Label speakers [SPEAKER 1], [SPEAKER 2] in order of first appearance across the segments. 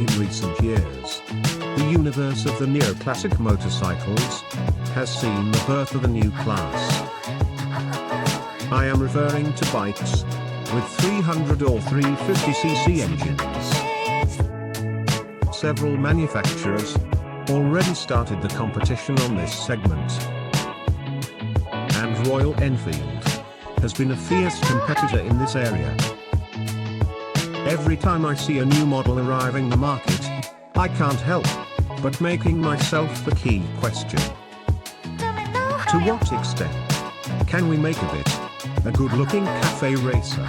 [SPEAKER 1] In recent years, the universe of the neoclassic motorcycles has seen the birth of a new class. I am referring to bikes with 300 or 350cc engines. Several manufacturers already started the competition on this segment, and Royal Enfield has been a fierce competitor in this area. Every time I see a new model arriving the market, I can't help but making myself the key question. To what extent can we make of it a good-looking cafe racer?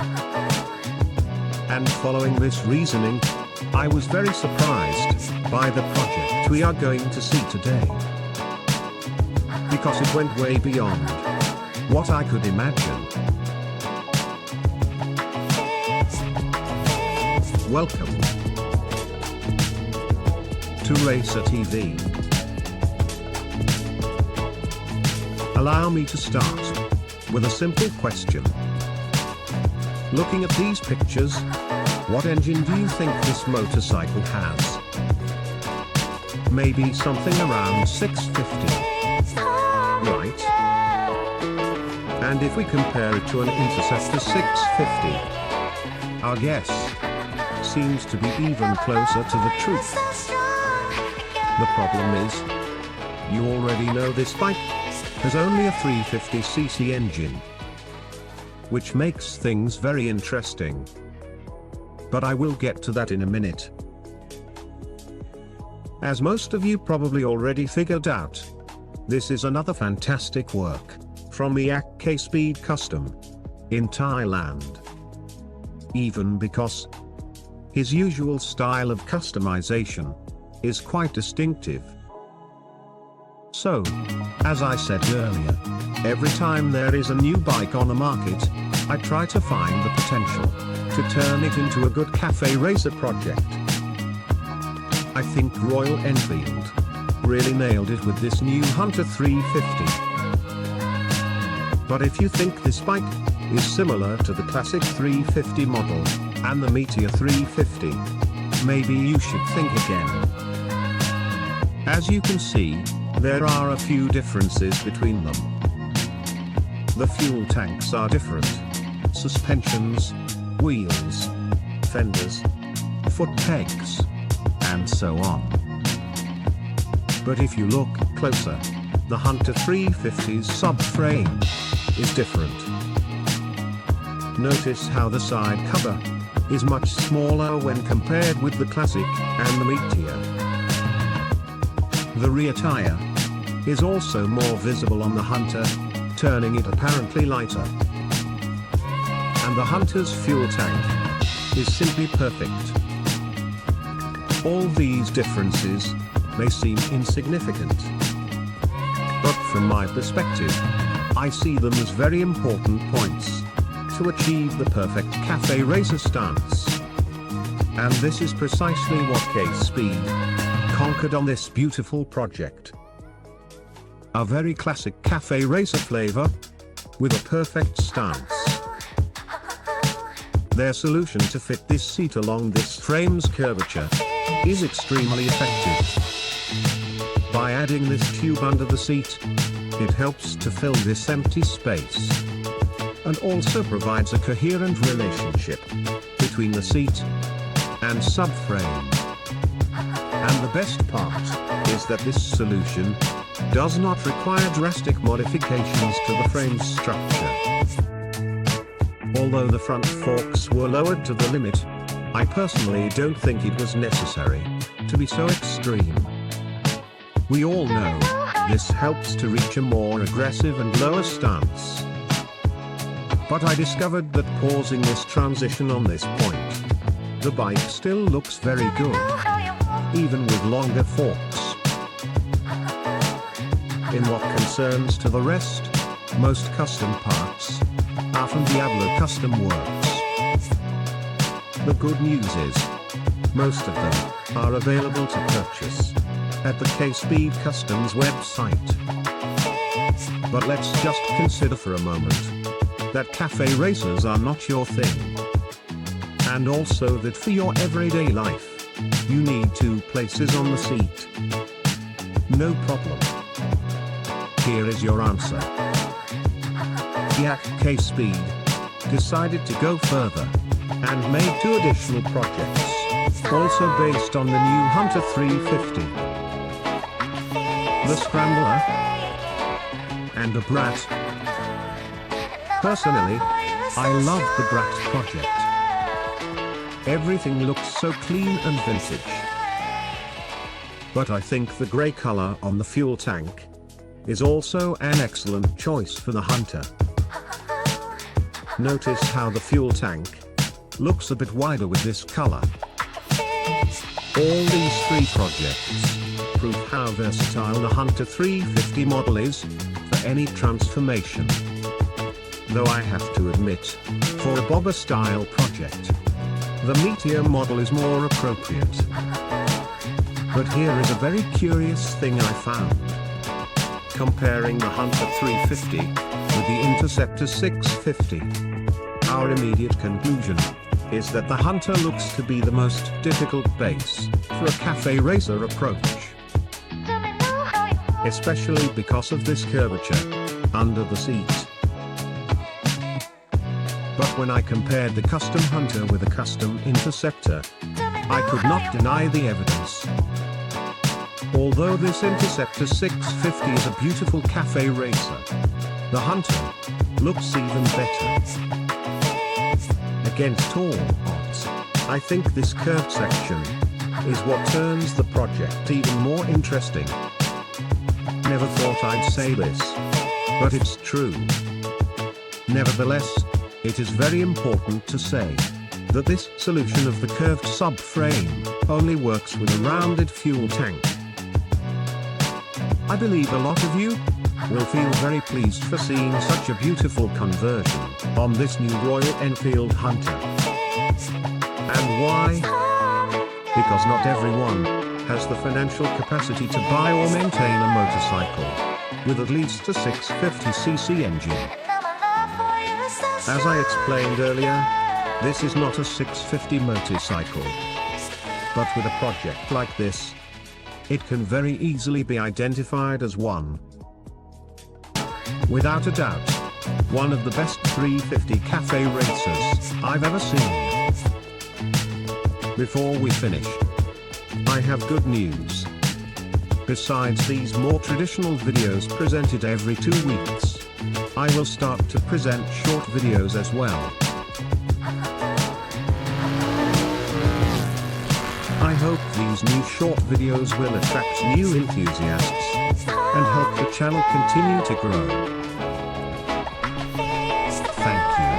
[SPEAKER 1] And following this reasoning, I was very surprised by the project we are going to see today, because it went way beyond what I could imagine. Welcome to Racer TV. Allow me to start with a simple question. Looking at these pictures, what engine do you think this motorcycle has? Maybe something around 650. Right? And if we compare it to an Interceptor 650, our guess seems to be even closer to the truth. The problem is, you already know this bike has only a 350cc engine, which makes things very interesting. But I will get to that in a minute. As most of you probably already figured out, this is another fantastic work from the K-Speed Custom in Thailand. Even because his usual style of customization is quite distinctive. So, as I said earlier, every time there is a new bike on the market, I try to find the potential to turn it into a good cafe racer project. I think Royal Enfield really nailed it with this new Hunter 350. But if you think this bike is similar to the classic 350 model and the Meteor 350, maybe you should think again. As you can see, there are a few differences between them. The fuel tanks are different. Suspensions, wheels, fenders, foot pegs, and so on. But if you look closer, the Hunter 350's subframe is different. Notice how the side cover is much smaller when compared with the Classic and the Meteor. The rear tire is also more visible on the Hunter, turning it apparently lighter. And the Hunter's fuel tank is simply perfect. All these differences may seem insignificant, but from my perspective, I see them as very important points to achieve the perfect cafe racer stance. And this is precisely what K-Speed conquered on this beautiful project. A very classic cafe racer flavor with a perfect stance. Their solution to fit this seat along this frame's curvature is extremely effective. By adding this tube under the seat, it helps to fill this empty space, and also provides a coherent relationship between the seat and subframe. And the best part is that this solution does not require drastic modifications to the frame's structure. Although the front forks were lowered to the limit, I personally don't think it was necessary to be so extreme. We all know this helps to reach a more aggressive and lower stance. But I discovered that pausing this transition on this point, the bike still looks very good, even with longer forks. In what concerns to the rest, most custom parts are from Diablo Custom Works. The good news is, most of them are available to purchase at the K-Speed Customs website. But let's just consider for a moment that cafe racers are not your thing. And also that for your everyday life, you need 2 places on the seat. No problem. Here is your answer. Yak K-Speed decided to go further and made 2 additional projects, also based on the new Hunter 350. The Scrambler and the Brat. Personally, I love the Brat project. Everything looks so clean and vintage. But I think the grey color on the fuel tank is also an excellent choice for the Hunter. Notice how the fuel tank looks a bit wider with this color. All these 3 projects prove how versatile the Hunter 350 model is for any transformation. Though I have to admit, for a bobber style project, the Meteor model is more appropriate. But here is a very curious thing I found. Comparing the Hunter 350 with the Interceptor 650, our immediate conclusion is that the Hunter looks to be the most difficult base for a cafe racer approach. Especially because of this curvature under the seat. But when I compared the custom Hunter with a custom Interceptor, I could not deny the evidence. Although this Interceptor 650 is a beautiful cafe racer, the Hunter looks even better. Against all odds, I think this curved section is what turns the project even more interesting. Never thought I'd say this, but it's true. Nevertheless, it is very important to say that this solution of the curved subframe only works with a rounded fuel tank. I believe a lot of you will feel very pleased for seeing such a beautiful conversion on this new Royal Enfield Hunter. And why? Because not everyone has the financial capacity to buy or maintain a motorcycle with at least a 650cc engine. As I explained earlier, this is not a 650 motorcycle. But with a project like this, it can very easily be identified as one. Without a doubt, one of the best 350 cafe racers I've ever seen. Before we finish, I have good news. Besides these more traditional videos presented every 2 weeks, I will start to present short videos as well. I hope these new short videos will attract new enthusiasts and help the channel continue to grow. Thank you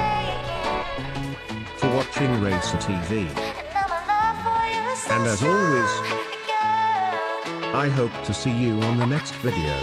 [SPEAKER 1] for watching Racer TV. And as always, I hope to see you on the next video.